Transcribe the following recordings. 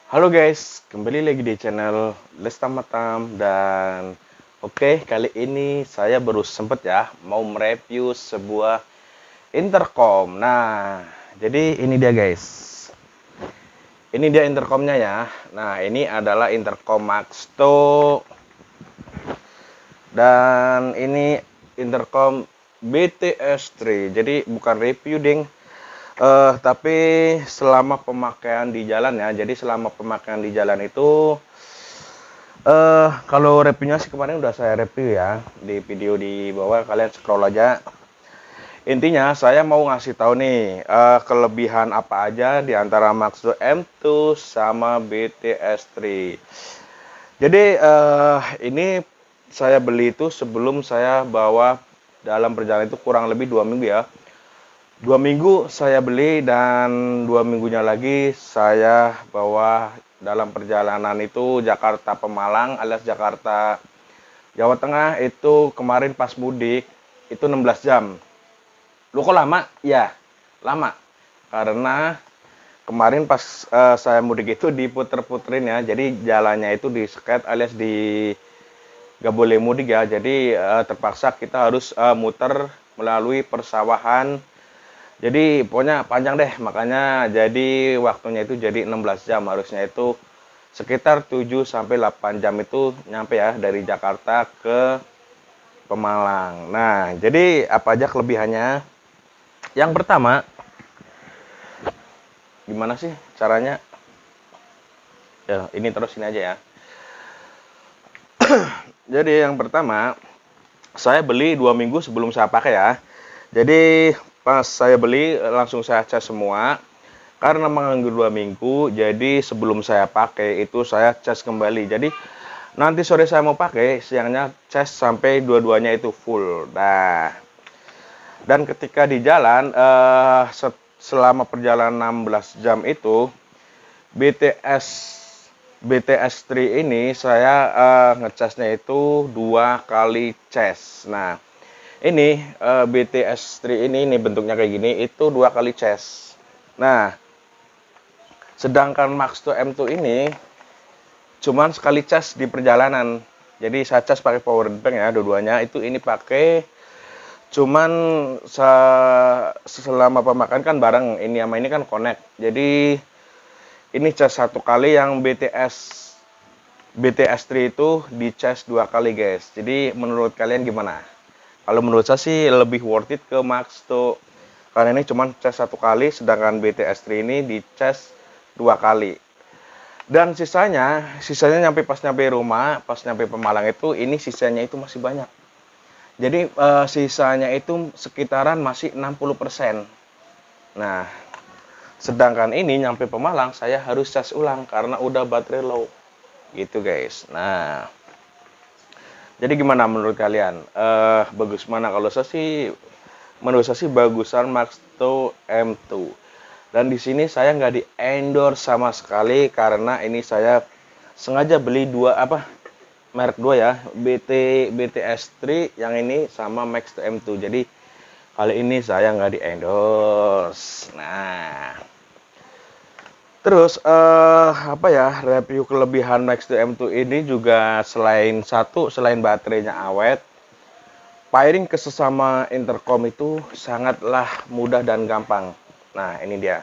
Halo guys, kembali lagi di channel Lestamatam dan oke, kali ini saya baru sempet ya mau mereview sebuah intercom. Nah, jadi ini dia guys. Ini dia intercomnya ya. Nah, ini adalah intercom Maxto dan ini intercom BTS3. Jadi bukan review ding. Tapi selama pemakaian di jalan ya. Jadi selama pemakaian di jalan itu kalau reviewnya sih kemarin udah saya review ya di video di bawah, kalian scroll aja. Intinya saya mau ngasih tahu nih kelebihan apa aja di antara Maxdo M2 sama BTS3. Jadi ini saya beli itu sebelum saya bawa dalam perjalanan itu kurang lebih 2 minggu ya. 2 minggu saya beli dan 2 minggunya lagi saya bawa dalam perjalanan itu Jakarta Pemalang alias Jakarta Jawa Tengah. Itu kemarin pas mudik itu 16 jam. Lu kok lama? Ya, lama. Karena kemarin pas saya mudik itu diputer-puterin ya. Jadi jalannya itu di sket alias di gak boleh mudik ya. Jadi terpaksa kita harus muter melalui persawahan. Jadi pokoknya panjang deh, makanya jadi waktunya itu jadi 16 jam, harusnya itu sekitar 7 sampai 8 jam itu nyampe ya dari Jakarta ke Pemalang. Nah, jadi apa aja kelebihannya? Yang pertama, gimana sih caranya? Ya, ini terus ini aja ya. Jadi yang pertama, saya beli 2 minggu sebelum saya pakai ya. Jadi pas saya beli langsung saya cas semua. Karena menganggur 2 minggu, jadi sebelum saya pakai itu saya cas kembali. Jadi nanti sore saya mau pakai, siangnya cas sampai dua-duanya itu full. Nah, dan ketika di jalan selama perjalanan 16 jam itu BTS3 ini saya ngecasnya itu 2 kali cas. Nah, ini BTS3 ini bentuknya kayak gini, itu 2 kali cas. Nah, sedangkan Maxto M2 ini cuman sekali cas di perjalanan. Jadi saya cas pakai power bank ya, dua-duanya itu ini pakai cuman selama pemakaian kan bareng ini sama ini kan connect. Jadi ini cas 1 kali, yang BTS3 itu di cas 2 kali guys. Jadi menurut kalian gimana? Kalau menurut saya sih lebih worth it ke Maxto, karena ini cuman cas 1 kali, sedangkan BTS3 ini di cas 2 kali. Dan sisanya nyampe rumah, pas nyampe Pemalang itu ini sisanya itu masih banyak. Jadi sisanya itu sekitaran masih 60%. Nah, sedangkan ini nyampe Pemalang saya harus cas ulang karena udah baterai low. Gitu guys. Nah, jadi gimana menurut kalian? Bagus mana? Kalau saya sih menurut saya sih bagusan Maxto M2. Dan di sini saya nggak di endorse sama sekali karena ini saya sengaja beli merek dua ya, BTS3 yang ini sama Maxto M2. Jadi kali ini saya nggak di endorse. Nah, terus review kelebihan Maxto M2 ini juga selain baterainya awet, pairing ke sesama intercom itu sangatlah mudah dan gampang. Nah, ini dia.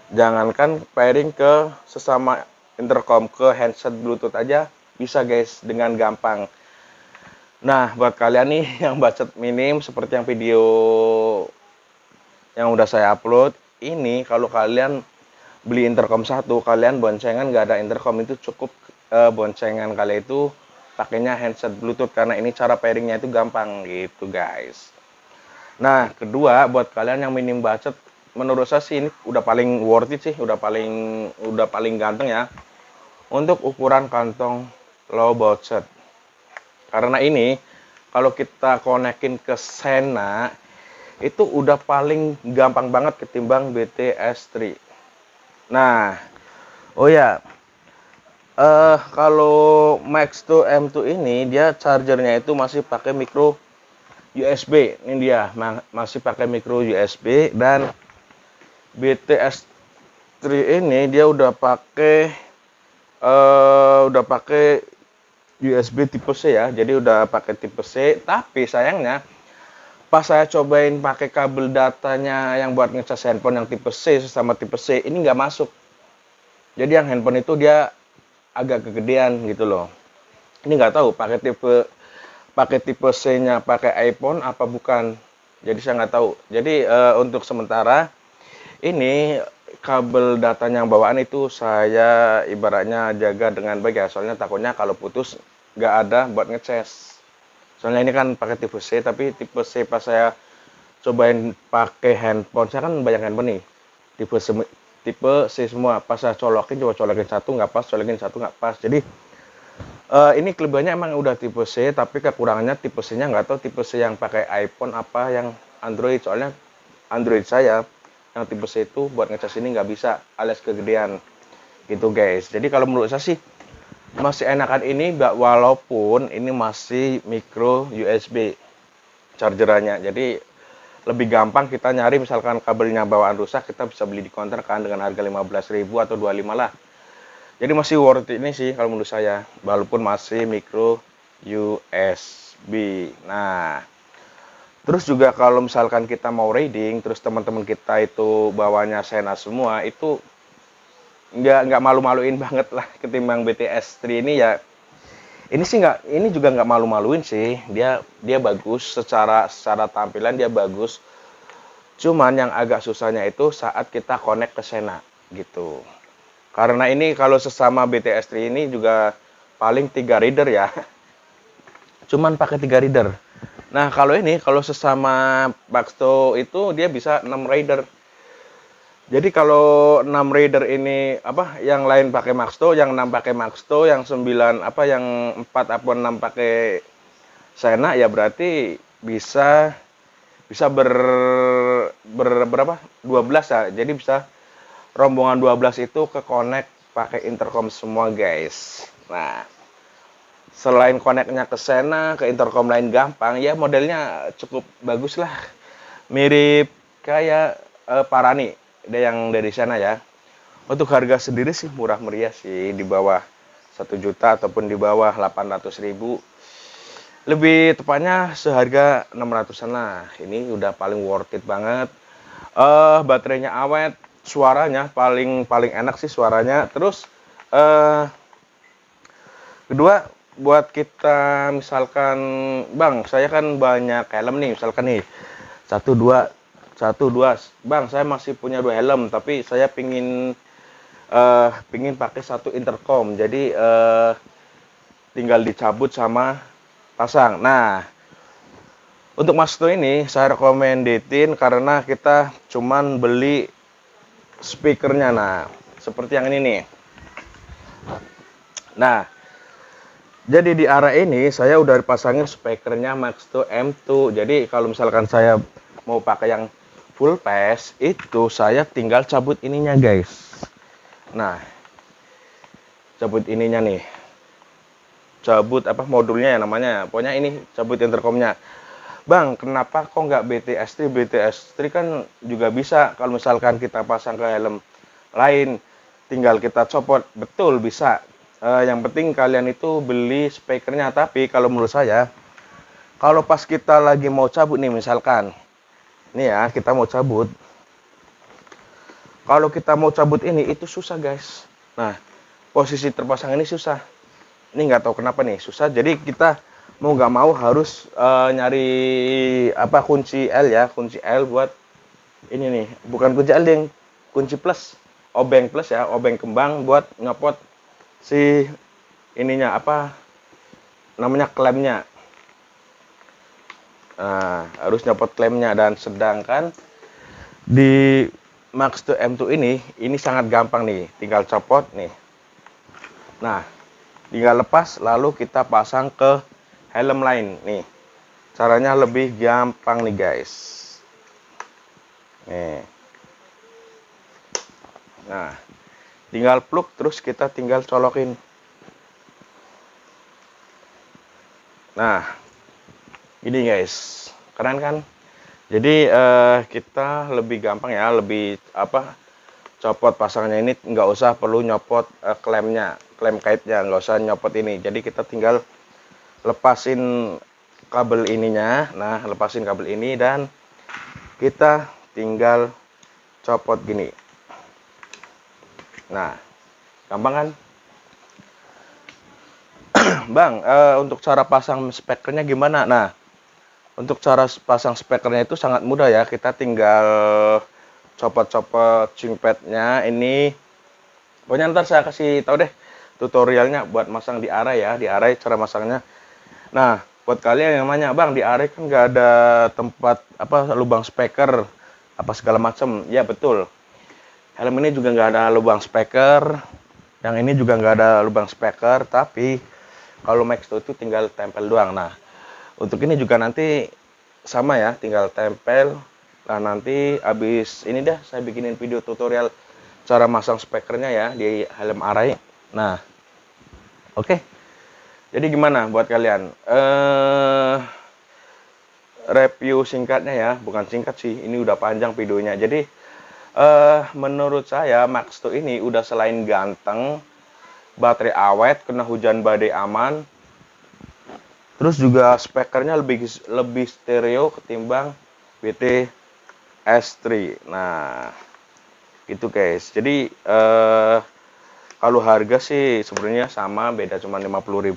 Jangankan pairing ke sesama intercom, ke handset Bluetooth aja bisa guys dengan gampang. Nah, buat kalian nih yang budget minim seperti yang video yang udah saya upload, ini kalau kalian beli intercom satu, kalian boncengan nggak ada intercom itu cukup boncengan kalian itu pakainya handset Bluetooth karena ini cara pairingnya itu gampang gitu guys. Nah, kedua buat kalian yang minim budget, menurut saya sih ini udah paling worth it sih, udah paling ganteng ya untuk ukuran kantong low budget. Karena ini kalau kita konekin ke Sena itu udah paling gampang banget ketimbang BTS3. Nah, oh ya, kalau Maxto M2 ini dia chargernya itu masih pakai micro USB. Ini dia masih pakai micro USB, dan BTS BTS3 ini dia udah pakai USB tipe C ya. Jadi udah pakai tipe C, tapi sayangnya pas saya cobain pakai kabel datanya yang buat ngecas handphone yang tipe C sama tipe C ini nggak masuk. Jadi yang handphone itu dia agak kegedean gitu loh. Ini nggak tahu pakai tipe C-nya pakai iPhone apa bukan. Jadi saya nggak tahu. Jadi untuk sementara ini kabel datanya yang bawaan itu saya ibaratnya jaga dengan baik ya. Soalnya takutnya kalau putus nggak ada buat ngecas. Soalnya ini kan pakai tipe C, tapi tipe C pas saya cobain pakai handphone, saya kan banyak handphone nih. Tipe C semua. Pas saya coba colokin satu nggak pas, colokin satu nggak pas. Jadi ini kelebihannya emang udah tipe C, tapi kekurangannya tipe C-nya nggak tahu tipe C yang pakai iPhone apa yang Android. Soalnya Android saya yang tipe C itu buat ngecas ini nggak bisa, alias kegedean gitu guys. Jadi kalau menurut saya sih masih enakan ini, walaupun ini masih micro USB chargerannya. Jadi lebih gampang kita nyari, misalkan kabelnya bawaan rusak, kita bisa beli di counter kan dengan harga 15.000 atau 25 lah. Jadi masih worth it ini sih kalau menurut saya, walaupun masih micro USB. Nah, terus juga kalau misalkan kita mau raiding, terus teman-teman kita itu bawanya Sena semua, itu nggak malu-maluin banget lah ketimbang BTS3 ini ya. Ini juga nggak malu-maluin sih. Dia bagus secara tampilan, dia bagus. Cuman yang agak susahnya itu saat kita connect ke Sena gitu. Karena ini kalau sesama BTS3 ini juga paling 3 reader ya. Cuman pakai 3 reader. Nah, kalau sesama Maxto itu dia bisa 6 rider. Jadi kalau 6 rider ini yang lain pakai Maxto, yang 6 pakai Maxto, yang 9 yang 4 atau 6 pakai Sena ya berarti bisa berapa? 12 ya. Jadi bisa rombongan 12 itu ke connect pakai intercom semua, guys. Nah, selain connect-nya ke Sena, ke intercom lain gampang, ya modelnya cukup bagus lah. Mirip kayak Parani, yang dari sana ya. Untuk harga sendiri sih murah meriah sih, di bawah 1 juta ataupun di bawah 800.000. Lebih tepatnya seharga 600-an lah. Ini udah paling worth it banget. Baterainya awet, suaranya paling enak sih suaranya. Terus kedua, buat kita misalkan, bang saya kan banyak helm nih, misalkan nih satu dua, bang saya masih punya 2 helm tapi saya pingin pakai 1 intercom, jadi tinggal dicabut sama pasang. Nah, untuk Maxto ini saya rekomendatin karena kita cuman beli speakernya. Nah, seperti yang ini nih. Nah, jadi di area ini saya udah pasangin speakernya Maxto M2. Jadi kalau misalkan saya mau pakai yang full pass, itu saya tinggal cabut ininya, guys. Nah, cabut ininya nih. Cabut modulnya ya namanya. Pokoknya ini cabut intercomnya. Bang, kenapa kok nggak BTS3? BTS3 kan juga bisa kalau misalkan kita pasang ke helm lain, tinggal kita copot. Betul, bisa. Yang penting kalian itu beli speakernya. Tapi kalau menurut saya, kalau pas kita lagi mau cabut nih, misalkan nih ya, kita mau cabut. Kalau kita mau cabut ini, itu susah, guys. Nah, posisi terpasang ini susah. Ini nggak tahu kenapa nih, susah. Jadi kita mau nggak mau harus nyari kunci L ya, kunci L buat ini nih. Bukan kunci L, yang kunci plus, obeng plus ya, obeng kembang buat nyopot si ininya namanya klemnya. Nah, harus nyopot klemnya. Dan sedangkan di Maxto M2 ini sangat gampang nih, tinggal copot nih. Nah, tinggal lepas lalu kita pasang ke helm lain nih. Caranya lebih gampang nih, guys. Nih. Nah, tinggal plug terus kita tinggal colokin. Nah, ini guys, keren kan? Jadi kita lebih gampang ya, lebih copot pasangnya ini, nggak usah perlu nyopot klemnya, klem kaitnya, nggak usah nyopot ini. Jadi kita tinggal lepasin kabel ininya. Nah, lepasin kabel ini dan kita tinggal copot gini. Nah, gampang kan? Bang, untuk cara pasang spekernya gimana? Nah, untuk cara pasang spekernya itu sangat mudah ya. Kita tinggal copot-copot jingpadnya ini. Pokoknya ntar saya kasih tahu deh tutorialnya buat masang di array ya, di array cara masangnya. Nah, buat kalian yang nanya, Bang, di array kan nggak ada tempat apa lubang speaker apa segala macam. Ya betul. Helm ini juga nggak ada lubang speaker. Yang ini juga nggak ada lubang speaker. Tapi kalau Maxto itu tinggal tempel doang. Nah, untuk ini juga nanti sama ya, tinggal tempel. Nah, nanti habis ini dah saya bikinin video tutorial cara masang speakernya ya di helm array. Nah, oke. Jadi gimana buat kalian? Review singkatnya ya, bukan singkat sih, ini udah panjang videonya. Jadi menurut saya Maxto ini udah selain ganteng, baterai awet, kena hujan badai aman. Terus juga speakernya lebih stereo ketimbang BT S3. Nah, gitu guys. Jadi kalau harga sih sebenarnya sama, beda cuma 50.000.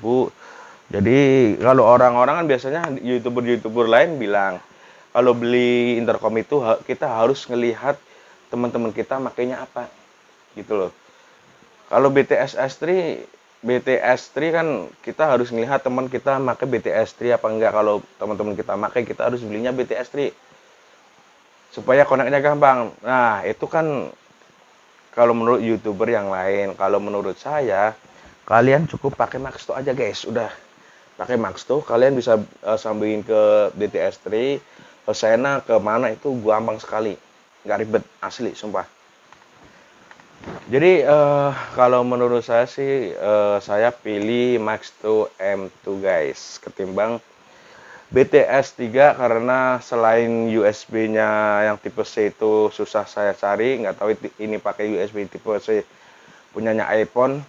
Jadi kalau orang-orang kan biasanya YouTuber lain bilang kalau beli intercom itu kita harus ngelihat teman-teman kita makainya apa gitu loh. Kalau BTS3 kan kita harus ngelihat teman kita pakai BTS3 apa enggak. Kalau teman-teman kita pakai, kita harus belinya BTS3 supaya koneknya gampang. Nah, itu kan kalau menurut YouTuber yang lain. Kalau menurut saya, kalian cukup pakai Maxto aja guys. Udah pakai Maxto, kalian bisa sambungin ke BTS3, ke Sena, ke mana itu gampang sekali, nggak ribet asli, sumpah. Jadi kalau menurut saya sih, saya pilih Maxto M2 guys, ketimbang BTS3 karena selain USB-nya yang tipe C itu susah saya cari, nggak tahu ini pakai USB tipe C punyanya iPhone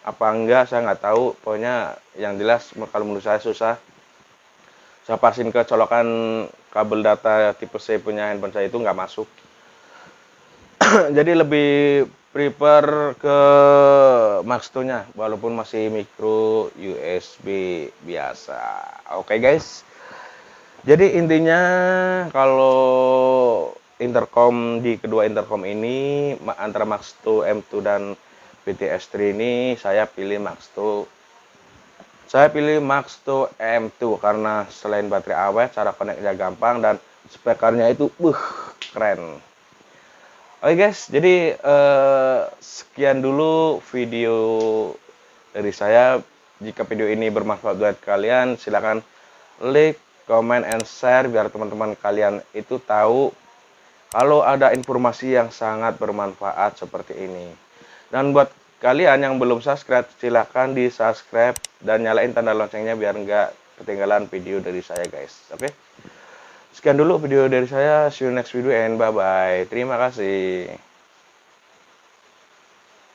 apa enggak, saya nggak tahu. Pokoknya yang jelas kalau menurut saya susah. Saya pasin ke colokan kabel data tipe C punya handphone saya itu nggak masuk. Jadi lebih prefer ke Maxto-nya walaupun masih micro USB biasa. Oke guys. Jadi intinya kalau intercom di kedua intercom ini antara Maxto M2 dan BTS3 ini saya pilih Maxto. Saya pilih Maxto M2 karena selain baterai awet, cara connect-nya gampang dan speakernya itu keren. Oke guys, jadi sekian dulu video dari saya. Jika video ini bermanfaat buat kalian, silakan like, comment, and share biar teman-teman kalian itu tahu kalau ada informasi yang sangat bermanfaat seperti ini. Dan buat kalian yang belum subscribe, silahkan di subscribe dan nyalain tanda loncengnya biar nggak ketinggalan video dari saya guys. Oke, sekian dulu video dari saya. See you next video and bye bye. Terima kasih.